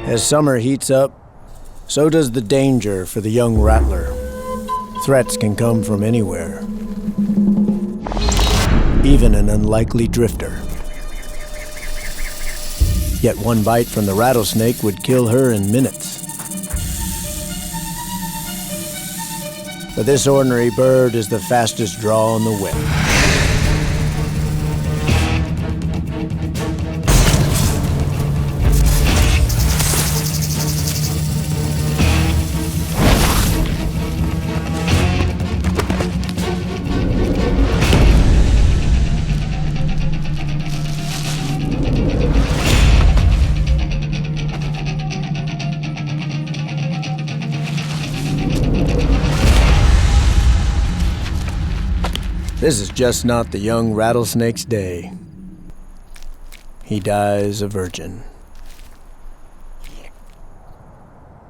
As summer heats up, so does the danger for the young rattler. Threats can come from anywhere, even an unlikely drifter. Yet one bite from the rattlesnake would kill her in minutes. But this ordinary bird is the fastest draw on the whip. This is just not the young rattlesnake's day. He dies a virgin.